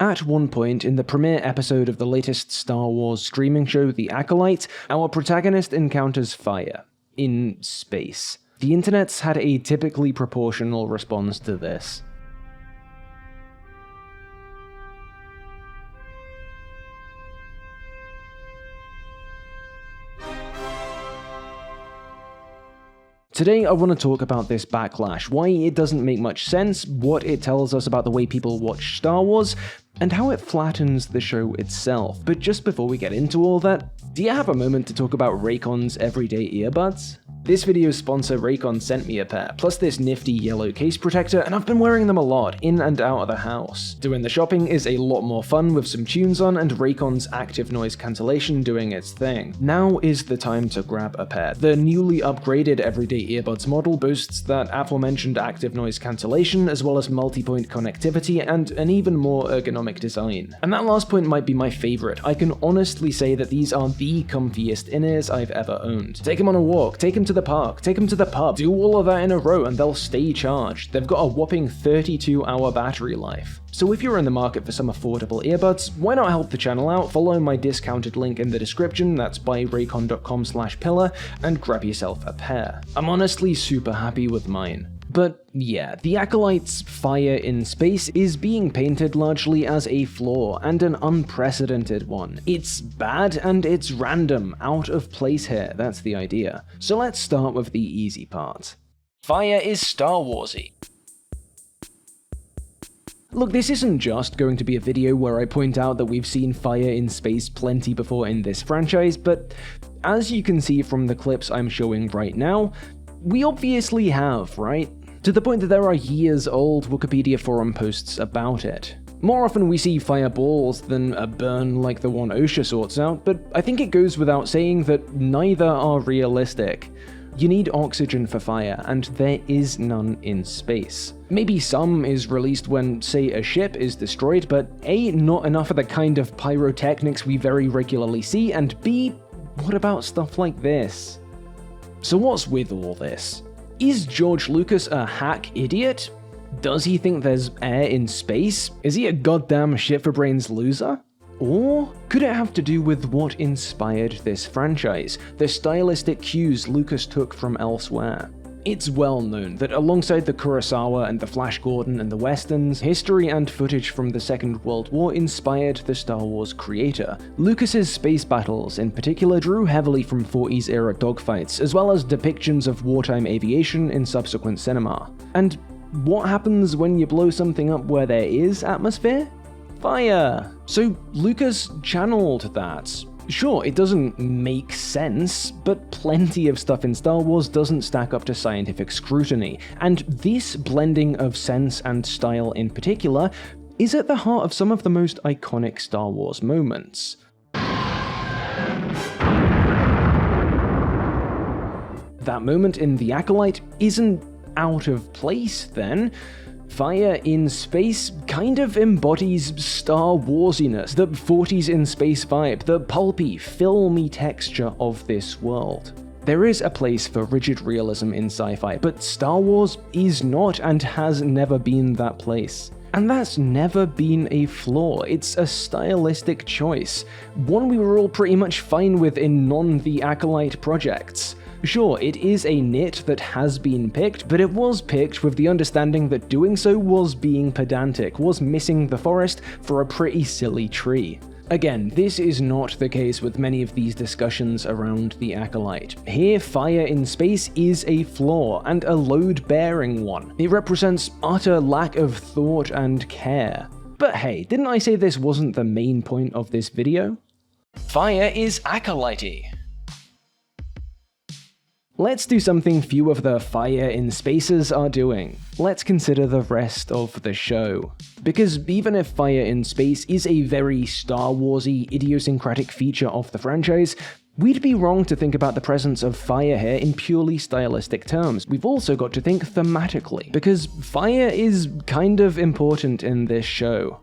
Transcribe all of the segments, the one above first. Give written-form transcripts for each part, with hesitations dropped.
At one point in the premiere episode of the latest Star Wars streaming show, The Acolyte, our protagonist encounters fire in space. The internet's had a typically proportional response to this. Today I want to talk about this backlash, why it doesn't make much sense, what it tells us about the way people watch Star Wars, and how it flattens the show itself. But just before we get into all that, do you have a moment to talk about Raycon's everyday earbuds? This video's sponsor Raycon sent me a pair, plus this nifty yellow case protector, and I've been wearing them a lot, in and out of the house. Doing the shopping is a lot more fun with some tunes on and Raycon's active noise cancellation doing its thing. Now is the time to grab a pair. The newly upgraded everyday earbuds model boasts that aforementioned active noise cancellation, as well as multi-point connectivity and an even more ergonomic design. And that last point might be my favorite. I can honestly say that these are the comfiest in-ears I've ever owned. Take them on a walk, take them to the park, take them to the pub, do all of that in a row and they'll stay charged. They've got a whopping 32-hour battery life. So if you're in the market for some affordable earbuds, why not help the channel out, follow my discounted link in the description, that's buyraycon.com/pillar, and grab yourself a pair. I'm honestly super happy with mine. But yeah, the Acolyte's fire in space is being painted largely as a flaw, and an unprecedented one. It's bad and it's random, out of place here, that's the idea. So let's start with the easy part. Fire is Star Warsy. Look, this isn't just going to be a video where I point out that we've seen fire in space plenty before in this franchise, but as you can see from the clips I'm showing right now, we obviously have, right? To the point that there are years-old Wikipedia forum posts about it. More often we see fireballs than a burn like the one OSHA sorts out, but I think it goes without saying that neither are realistic. You need oxygen for fire, and there is none in space. Maybe some is released when, say, a ship is destroyed, but A, not enough of the kind of pyrotechnics we very regularly see, and B, what about stuff like this? So what's with all this? Is George Lucas a hack idiot? Does he think there's air in space? Is he a goddamn shit-for-brains loser? Or could it have to do with what inspired this franchise, the stylistic cues Lucas took from elsewhere? It's well known that alongside the Kurosawa and the Flash Gordon and the Westerns, history and footage from the Second World War inspired the Star Wars creator. Lucas's space battles in particular drew heavily from 40s era dogfights, as well as depictions of wartime aviation in subsequent cinema. And what happens when you blow something up where there is atmosphere? Fire! So Lucas channeled that. Sure, it doesn't make sense, but plenty of stuff in Star Wars doesn't stack up to scientific scrutiny, and this blending of sense and style in particular is at the heart of some of the most iconic Star Wars moments. That moment in The Acolyte isn't out of place then. Fire in space kind of embodies Star Warsiness, the 40s in space vibe, the pulpy, filmy texture of this world. There is a place for rigid realism in sci-fi, but Star Wars is not and has never been that place. And that's never been a flaw, it's a stylistic choice, one we were all pretty much fine with in non-The Acolyte projects. Sure, it is a nit that has been picked, but it was picked with the understanding that doing so was being pedantic, was missing the forest for a pretty silly tree. Again, this is not the case with many of these discussions around The Acolyte. Here, fire in space is a flaw, and a load-bearing one. It represents utter lack of thought and care. But hey, didn't I say this wasn't the main point of this video? Fire is Acolyte-y. Let's do something few of the fire in spaces are doing. Let's consider the rest of the show. Because even if fire in space is a very Star Wars-y, idiosyncratic feature of the franchise, we'd be wrong to think about the presence of fire here in purely stylistic terms. We've also got to think thematically, because fire is kind of important in this show.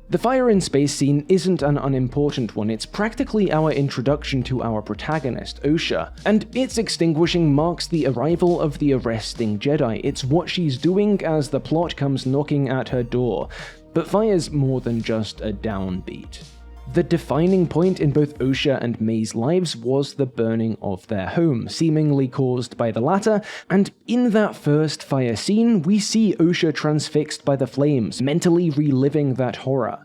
The fire in space scene isn't an unimportant one, it's practically our introduction to our protagonist, OSHA, and its extinguishing marks the arrival of the arresting Jedi. It's what she's doing as the plot comes knocking at her door. But fire's more than just a downbeat. The defining point in both Osha and Mei's lives was the burning of their home, seemingly caused by the latter, and in that first fire scene, we see Osha transfixed by the flames, mentally reliving that horror.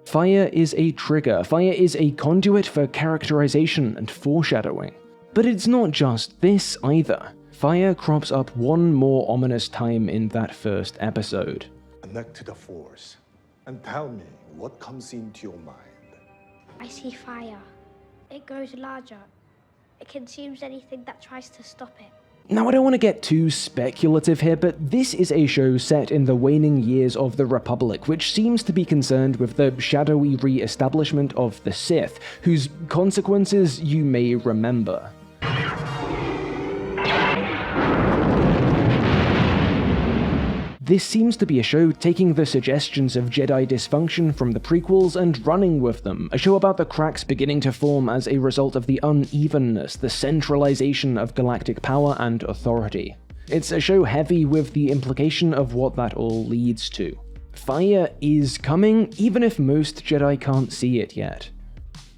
Fire is a trigger, fire is a conduit for characterization and foreshadowing. But it's not just this either. Fire crops up one more ominous time in that first episode. Connect to the Force and tell me what comes into your mind. I see fire. It grows larger. It consumes anything that tries to stop it. Now, I don't want to get too speculative here, but this is a show set in the waning years of the Republic, which seems to be concerned with the shadowy re-establishment of the Sith, whose consequences you may remember. This seems to be a show taking the suggestions of Jedi dysfunction from the prequels and running with them, a show about the cracks beginning to form as a result of the unevenness, the centralization of galactic power and authority. It's a show heavy with the implication of what that all leads to. Fire is coming, even if most Jedi can't see it yet.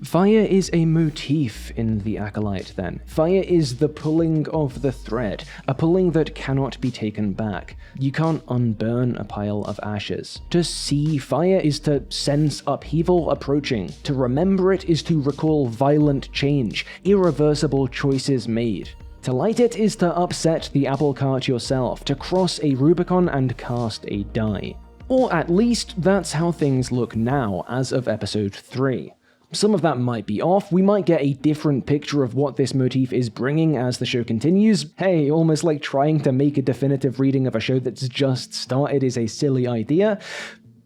Fire is a motif in The Acolyte, then. Fire is the pulling of the thread, a pulling that cannot be taken back. You can't unburn a pile of ashes. To see fire is to sense upheaval approaching. To remember it is to recall violent change, irreversible choices made. To light it is to upset the apple cart yourself, to cross a Rubicon and cast a die. Or at least, that's how things look now, as of episode 3. Some of that might be off, we might get a different picture of what this motif is bringing as the show continues. Hey, almost like trying to make a definitive reading of a show that's just started is a silly idea.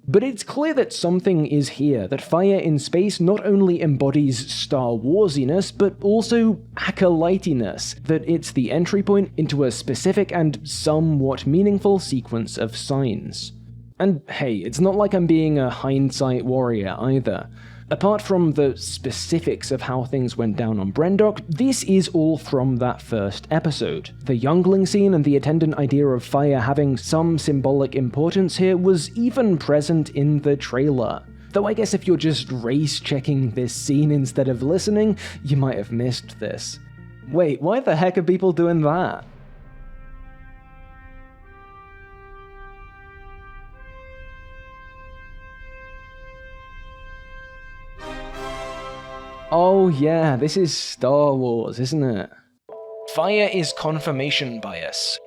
But it's clear that something is here, that fire in space not only embodies Star Warsiness, but also Acolyte-iness, that it's the entry point into a specific and somewhat meaningful sequence of signs. And hey, it's not like I'm being a hindsight warrior either. Apart from the specifics of how things went down on Brendok, this is all from that first episode. The youngling scene and the attendant idea of fire having some symbolic importance here was even present in the trailer. Though I guess if you're just race-checking this scene instead of listening, you might have missed this. Wait, why the heck are people doing that? Oh yeah, this is Star Wars, isn't it? Fire is confirmation bias.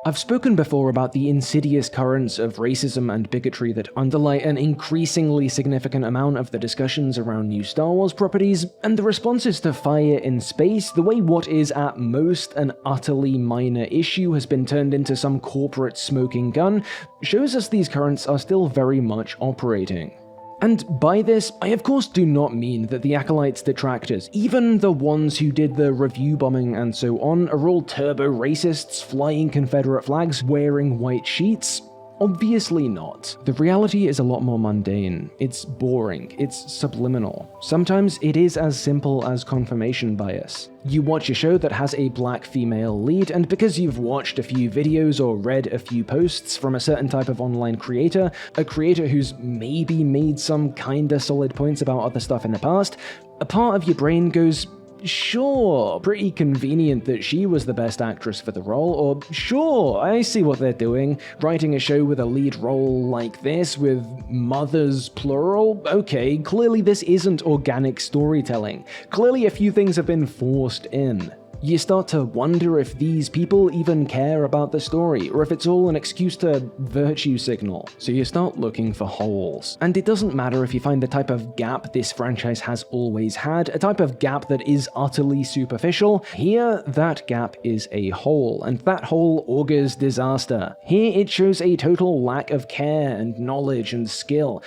I've spoken before about the insidious currents of racism and bigotry that underlie an increasingly significant amount of the discussions around new Star Wars properties, and the responses to fire in space, the way what is at most an utterly minor issue has been turned into some corporate smoking gun, shows us these currents are still very much operating. And by this, I of course do not mean that the Acolyte's detractors, even the ones who did the review bombing and so on, are all turbo-racists flying Confederate flags wearing white sheets. Obviously not. The reality is a lot more mundane. It's boring. It's subliminal. Sometimes it is as simple as confirmation bias. You watch a show that has a black female lead, and because you've watched a few videos or read a few posts from a certain type of online creator, a creator who's maybe made some kinda solid points about other stuff in the past, a part of your brain goes, sure, pretty convenient that she was the best actress for the role, or sure, I see what they're doing, writing a show with a lead role like this, with mothers plural, okay, clearly this isn't organic storytelling, clearly a few things have been forced in. You start to wonder if these people even care about the story, or if it's all an excuse to virtue signal. So you start looking for holes. And it doesn't matter if you find the type of gap this franchise has always had, a type of gap that is utterly superficial. Here, that gap is a hole, and that hole augurs disaster. Here it shows a total lack of care and knowledge and skill.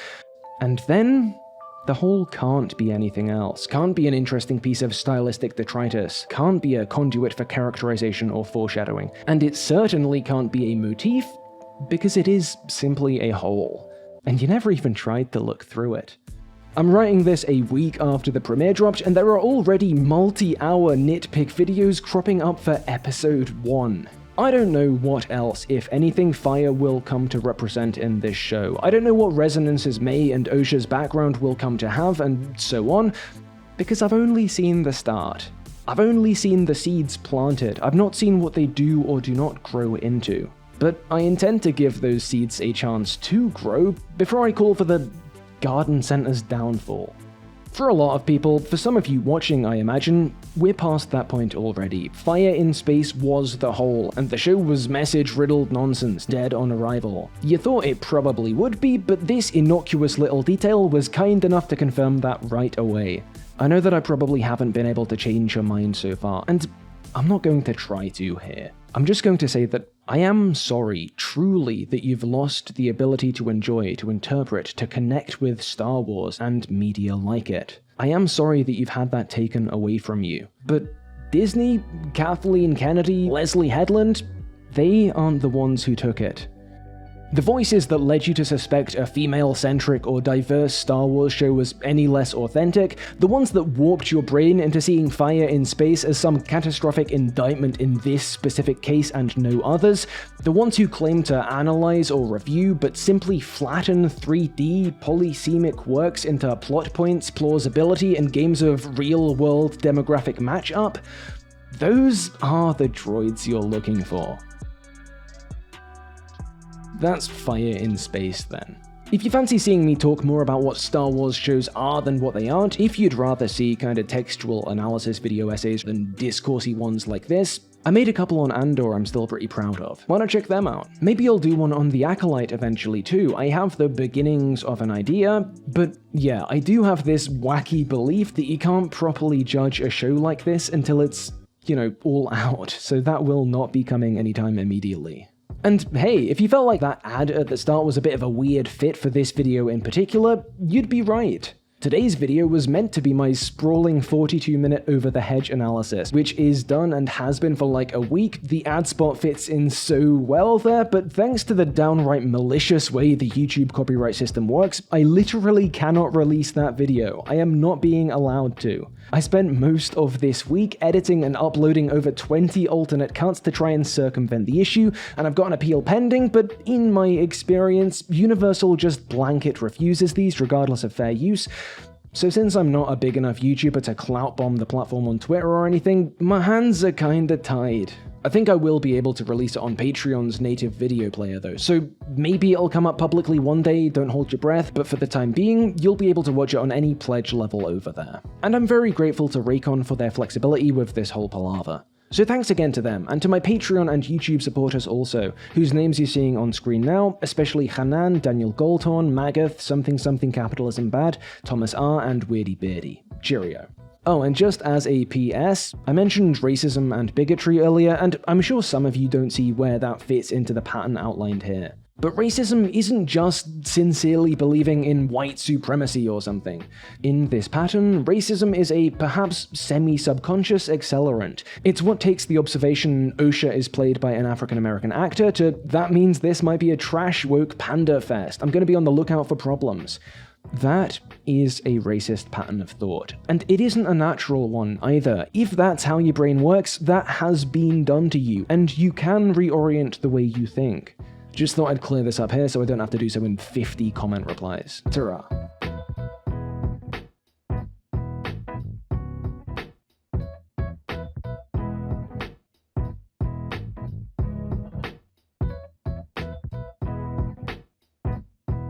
And then the hole can't be anything else, can't be an interesting piece of stylistic detritus, can't be a conduit for characterization or foreshadowing, and it certainly can't be a motif, because it is simply a hole. And you never even tried to look through it. I'm writing this a week after the premiere dropped, and there are already multi-hour nitpick videos cropping up for episode 1. I don't know what else, if anything, Fire will come to represent in this show. I don't know what resonances May and Osha's background will come to have, and so on, because I've only seen the start. I've only seen the seeds planted. I've not seen what they do or do not grow into. But I intend to give those seeds a chance to grow before I call for the garden center's downfall. For a lot of people, for some of you watching I imagine, we're past that point already. Fire in Space was the whole, and the show was message-riddled nonsense, dead on arrival. You thought it probably would be, but this innocuous little detail was kind enough to confirm that right away. I know that I probably haven't been able to change your mind so far, and I'm not going to try to here. I'm just going to say that I am sorry, truly, that you've lost the ability to enjoy, to interpret, to connect with Star Wars and media like it. I am sorry that you've had that taken away from you. But Disney, Kathleen Kennedy, Leslie Headland, they aren't the ones who took it. The voices that led you to suspect a female-centric or diverse Star Wars show was any less authentic, the ones that warped your brain into seeing Fire in Space as some catastrophic indictment in this specific case and no others, the ones who claim to analyze or review but simply flatten 3D polysemic works into plot points, plausibility, and games of real-world demographic matchup, those are the droids you're looking for. That's Fire in Space then. If you fancy seeing me talk more about what Star Wars shows are than what they aren't, if you'd rather see kinda textual analysis video essays than discoursey ones like this, I made a couple on Andor I'm still pretty proud of. Why not check them out? Maybe I'll do one on the Acolyte eventually too. I have the beginnings of an idea, but yeah, I do have this wacky belief that you can't properly judge a show like this until it's, all out, so that will not be coming anytime immediately. And hey, if you felt like that ad at the start was a bit of a weird fit for this video in particular, you'd be right. Today's video was meant to be my sprawling 42-minute over-the-hedge analysis, which is done and has been for like a week. The ad spot fits in so well there, but thanks to the downright malicious way the YouTube copyright system works, I literally cannot release that video. I am not being allowed to. I spent most of this week editing and uploading over 20 alternate cuts to try and circumvent the issue, and I've got an appeal pending, but in my experience, Universal just blanket refuses these regardless of fair use. So since I'm not a big enough YouTuber to clout bomb the platform on Twitter or anything, my hands are kinda tied. I think I will be able to release it on Patreon's native video player though, so maybe it'll come up publicly one day, don't hold your breath, but for the time being, you'll be able to watch it on any pledge level over there. And I'm very grateful to Raycon for their flexibility with this whole palaver. So thanks again to them, and to my Patreon and YouTube supporters also, whose names you're seeing on screen now, especially Hanan, Daniel Goldhorn, Magath, Something Capitalism Bad, Thomas R, and Weirdy Beardy. Cheerio. Oh, and just as a PS, I mentioned racism and bigotry earlier, and I'm sure some of you don't see where that fits into the pattern outlined here. But racism isn't just sincerely believing in white supremacy or something. In this pattern, racism is a perhaps semi-subconscious accelerant. It's what takes the observation Osha is played by an African-American actor to that means this might be a trash woke panda fest. I'm gonna be on the lookout for problems. That is a racist pattern of thought, and it isn't a natural one either. If that's how your brain works, that has been done to you, and you can reorient the way you think. Just thought I'd clear this up here so I don't have to do so in 50 comment replies. Ta-ra.